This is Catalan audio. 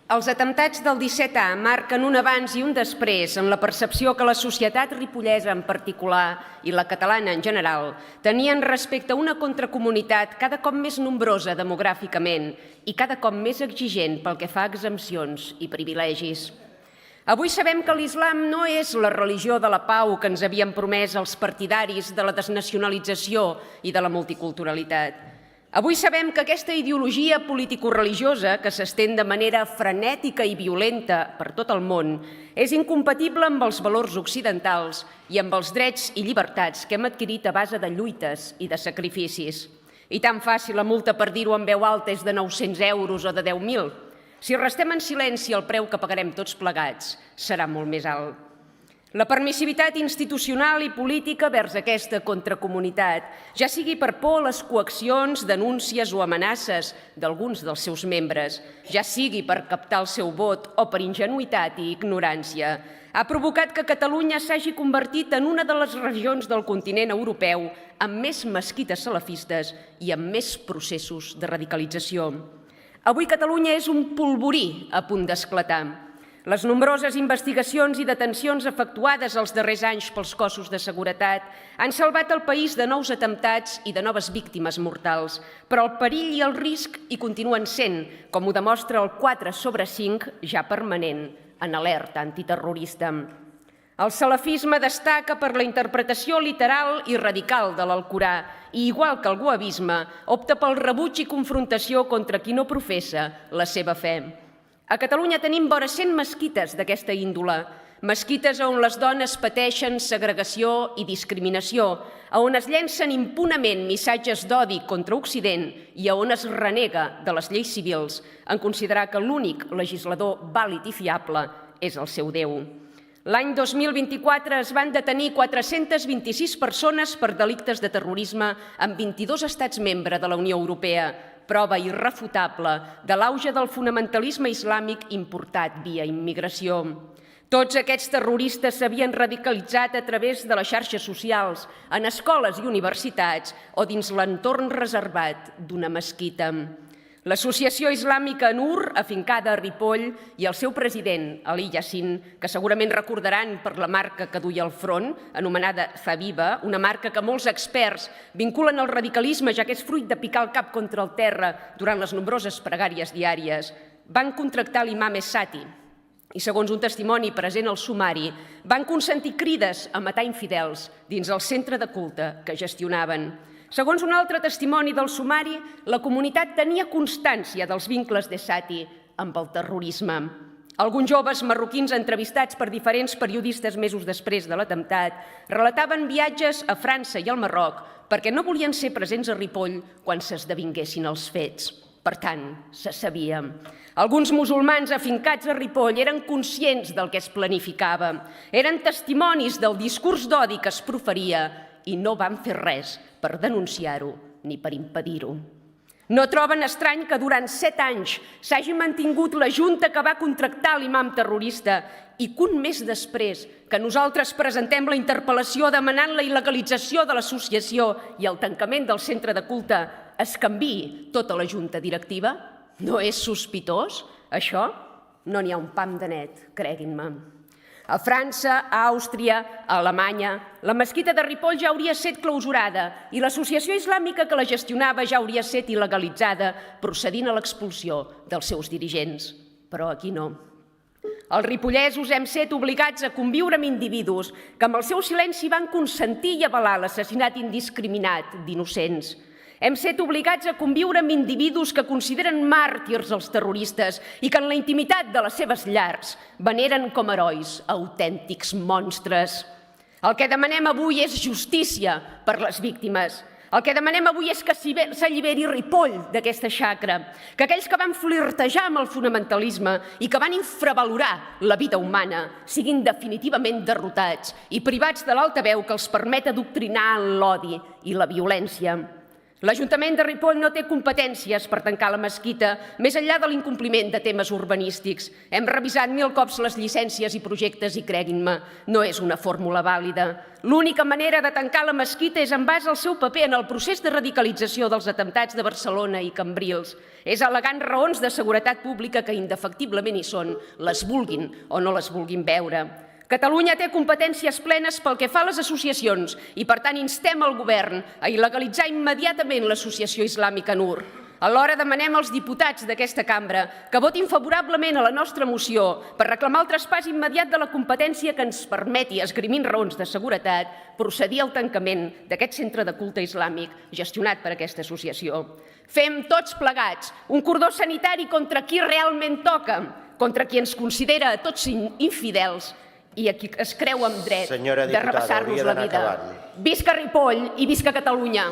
Els atemptats del 17A marquen un abans i un després en la percepció que la societat ripollesa en particular i la catalana en general tenien respecte a una contracomunitat cada cop més nombrosa demogràficament i cada cop més exigent pel que fa a exempcions i privilegis. Avui sabem que l'islam no és la religió de la pau que ens havien promès els partidaris de la desnacionalització i de la multiculturalitat. Avui sabem que aquesta ideologia político-religiosa, que s'estén de manera frenètica i violenta per tot el món, és incompatible amb els valors occidentals i amb els drets i llibertats que hem adquirit a base de lluites i de sacrificis. I tan fàcil la multa per dir-ho en veu alta és de 900 euros o de 10.000. Si restem en silenci, el preu que pagarem tots plegats serà molt més alt. La permissivitat institucional i política vers aquesta contracomunitat, ja sigui per por a les coaccions, denúncies o amenaces d'alguns dels seus membres, ja sigui per captar el seu vot o per ingenuïtat i ignorància, ha provocat que Catalunya s'hagi convertit en una de les regions del continent europeu amb més mesquites salafistes i amb més processos de radicalització. Avui Catalunya és un polvorí a punt d'esclatar. Les nombroses investigacions i detencions efectuades els darrers anys pels cossos de seguretat han salvat el país de nous atemptats i de noves víctimes mortals, però el perill i el risc hi continuen sent, com ho demostra el 4/5 ja permanent en alerta antiterrorista. El salafisme destaca per la interpretació literal i radical de l'Alcorà i, igual que el wahabisme, opta pel rebuig i confrontació contra qui no professa la seva fe. A Catalunya tenim vora 100 mesquites d'aquesta índole, mesquites on les dones pateixen segregació i discriminació, on es llencen impunament missatges d'odi contra Occident i on es renega de les lleis civils en considerar que l'únic legislador vàlid i fiable és el seu Déu. L'any 2024 es van detenir 426 persones per delictes de terrorisme en 22 estats membres de la Unió Europea, prova irrefutable de l'auge del fonamentalisme islàmic importat via immigració. Tots aquests terroristes s'havien radicalitzat a través de les xarxes socials, en escoles i universitats o dins l'entorn reservat d'una mesquita. L'Associació Islàmica Nur, afincada a Ripoll, i el seu president, Ali Yassin, que segurament recordaran per la marca que duia al front, anomenada Zabiba, una marca que molts experts vinculen al radicalisme, ja que és fruit de picar el cap contra el terra durant les nombroses pregàries diàries, van contractar l'imam Essati i, segons un testimoni present al sumari, van consentir crides a matar infidels dins el centre de culte que gestionaven. Segons un altre testimoni del sumari, la comunitat tenia constància dels vincles d'Essati amb el terrorisme. Alguns joves marroquins entrevistats per diferents periodistes mesos després de l'atemptat relataven viatges a França i al Marroc perquè no volien ser presents a Ripoll quan s'esdevinguessin els fets. Per tant, se sabia. Alguns musulmans afincats a Ripoll eren conscients del que es planificava, eren testimonis del discurs d'odi que es proferia i no van fer res per denunciar-ho ni per impedir-ho. No troben estrany que durant 7 anys s'hagi mantingut la junta que va contractar l'imam terrorista i que un mes després que nosaltres presentem la interpel·lació demanant la il·legalització de l'associació i el tancament del centre de culte es canviï tota la junta directiva? No és sospitós, això? No n'hi ha un pam de net, creguin-me. A França, a Àustria, a Alemanya, la mesquita de Ripoll ja hauria estat clausurada i l'associació islàmica que la gestionava ja hauria estat il·legalitzada, procedint a l'expulsió dels seus dirigents. Però aquí no. Els ripollesos hem estat obligats a conviure amb individus que amb el seu silenci van consentir i avalar l'assassinat indiscriminat d'innocents. Hem estat obligats a conviure amb individus que consideren màrtirs els terroristes i que en la intimitat de les seves llars veneren com herois autèntics monstres. El que demanem avui és justícia per les víctimes. El que demanem avui és que s'alliberi Ripoll d'aquesta xacra, que aquells que van flirtejar amb el fonamentalisme i que van infravalorar la vida humana siguin definitivament derrotats i privats de l'altaveu que els permet adoctrinar en l'odi i la violència. L'Ajuntament de Ripoll no té competències per tancar la mesquita més enllà de l'incompliment de temes urbanístics. Hem revisat 1000 cops les llicències i projectes i, creguin-me, no és una fórmula vàlida. L'única manera de tancar la mesquita és en base al seu paper en el procés de radicalització dels atemptats de Barcelona i Cambrils. És al·legant raons de seguretat pública que indefectiblement hi són, les vulguin o no les vulguin veure. Catalunya té competències plenes pel que fa a les associacions i, per tant, instem el govern a il·legalitzar immediatament l'associació islàmica Nur. Alhora demanem als diputats d'aquesta cambra que votin favorablement a la nostra moció per reclamar el traspàs immediat de la competència que ens permeti, esgrimint raons de seguretat, procedir al tancament d'aquest centre de culte islàmic gestionat per aquesta associació. Fem tots plegats un cordó sanitari contra qui realment toca, contra qui ens considera a tots infidels i a qui es creu amb dret de repassar-nos la vida. Visca Ripoll i visca Catalunya!